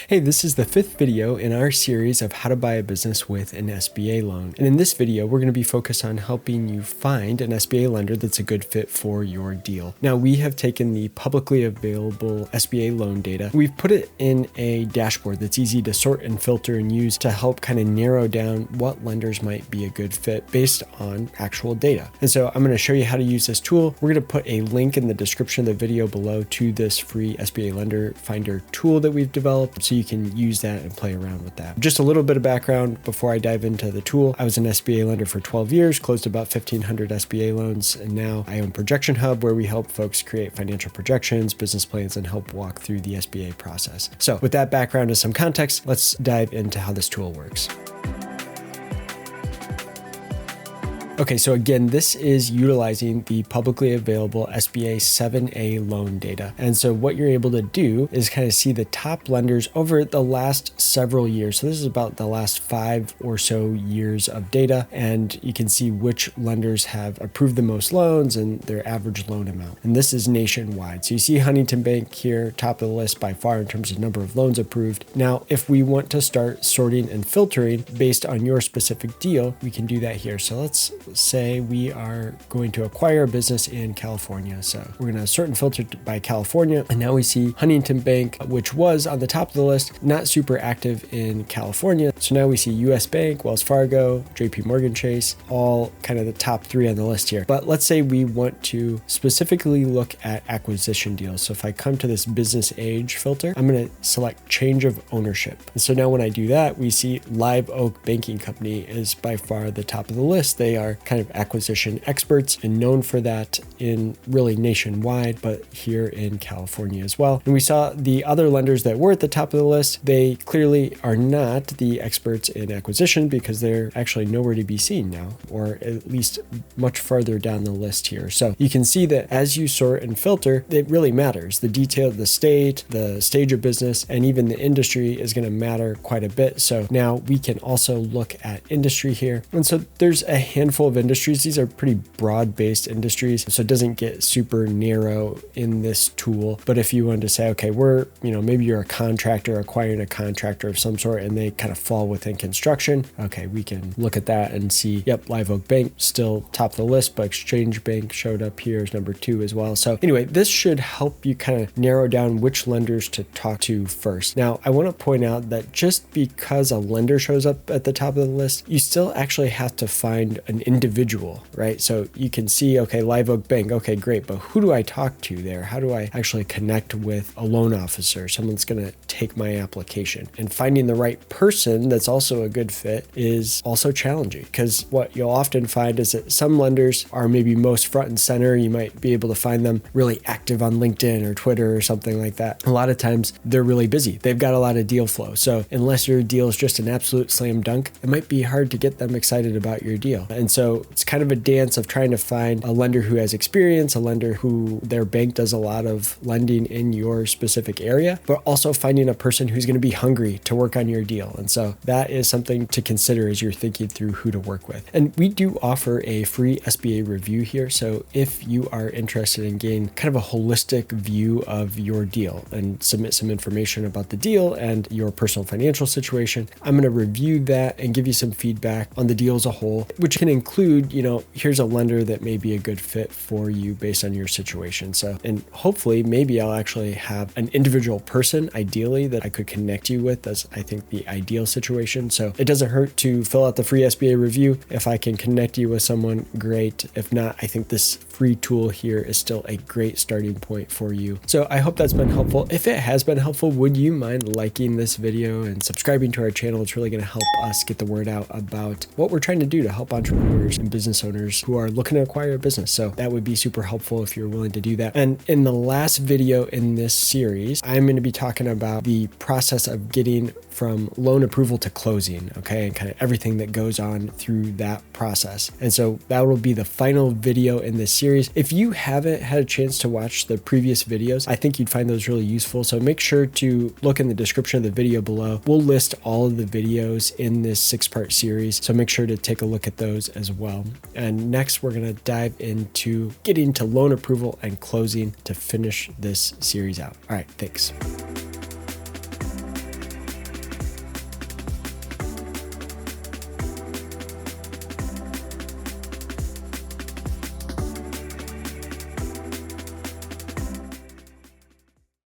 Hey, this is the 5th video in our series of how to buy a business with an SBA loan. And in this video, we're going to be focused on helping you find an SBA lender that's a good fit for your deal. Now, we have taken the publicly available SBA loan data. We've put it in a dashboard that's easy to sort and filter and use to help kind of narrow down what lenders might be a good fit based on actual data. And so I'm going to show you how to use this tool. We're going to put a link in the description of the video below to this free SBA lender finder tool that we've developed, so you can use that and play around with that. Just a little bit of background before I dive into the tool. I was an SBA lender for 12 years, closed about 1,500 SBA loans, and now I own ProjectionHub, where we help folks create financial projections, business plans, and help walk through the SBA process. So with that background as some context, let's dive into how this tool works. Okay, so again, this is utilizing the publicly available SBA 7A loan data. And so what you're able to do is kind of see the top lenders over the last several years. So this is about the last 5 or so years of data, and you can see which lenders have approved the most loans and their average loan amount. And this is nationwide. So you see Huntington Bank here, top of the list by far in terms of number of loans approved. Now, if we want to start sorting and filtering based on your specific deal, we can do that here. So let's say we are going to acquire a business in California. So we're going to sort and filter by California. And now we see Huntington Bank, which was on the top of the list, not super active in California. So now we see US Bank, Wells Fargo, JP Morgan Chase, all kind of the top 3 on the list here. But let's say we want to specifically look at acquisition deals. So if I come to this business age filter, I'm going to select change of ownership. And so now when I do that, we see Live Oak Banking Company is by far the top of the list. They are kind of acquisition experts and known for that in really nationwide, but here in California as well. And we saw the other lenders that were at the top of the list. They clearly are not the experts in acquisition because they're actually nowhere to be seen now, or at least much farther down the list here. So you can see that as you sort and filter, it really matters. The detail of the state, the stage of business, and even the industry is going to matter quite a bit. So now we can also look at industry here. And so there's a handful of industries. These are pretty broad-based industries, so it doesn't get super narrow in this tool. But if you wanted to say, okay, maybe you're a contractor acquiring a contractor of some sort and they kind of fall within construction. Okay, we can look at that and see, yep, Live Oak Bank still top of the list, but Exchange Bank showed up here as number 2 as well. So anyway, this should help you kind of narrow down which lenders to talk to first. Now, I want to point out that just because a lender shows up at the top of the list, you still actually have to find an individual, right? So you can see, okay, Live Oak Bank, okay, great, but who do I talk to there? How do I actually connect with a loan officer, someone that's going to take my application? And finding the right person that's also a good fit is also challenging, because what you'll often find is that some lenders are maybe most front and center. You might be able to find them really active on LinkedIn or Twitter or something like that. A lot of times they're really busy. They've got a lot of deal flow. So unless your deal is just an absolute slam dunk, it might be hard to get them excited about your deal. And so it's kind of a dance of trying to find a lender who has experience, a lender who their bank does a lot of lending in your specific area, but also finding a person who's going to be hungry to work on your deal. And so that is something to consider as you're thinking through who to work with. And we do offer a free SBA review here. So if you are interested in getting kind of a holistic view of your deal and submit some information about the deal and your personal financial situation, I'm going to review that and give you some feedback on the deal as a whole, which can include, here's a lender that may be a good fit for you based on your situation. So, and hopefully maybe I'll actually have an individual person, ideally, that I could connect you with. That's, I think, the ideal situation. So it doesn't hurt to fill out the free SBA review. If I can connect you with someone, great. If not, I think this free tool here is still a great starting point for you. So I hope that's been helpful. If it has been helpful, would you mind liking this video and subscribing to our channel? It's really going to help us get the word out about what we're trying to do to help entrepreneurs and business owners who are looking to acquire a business. So that would be super helpful if you're willing to do that. And in the last video in this series, I'm going to be talking about the process of getting from loan approval to closing, okay, and kind of everything that goes on through that process. And so that will be the final video in this series. If you haven't had a chance to watch the previous videos, I think you'd find those really useful. So make sure to look in the description of the video below. We'll list all of the videos in this 6-part series, so make sure to take a look at those as well. And next, we're going to dive into getting to loan approval and closing to finish this series out. All right, thanks.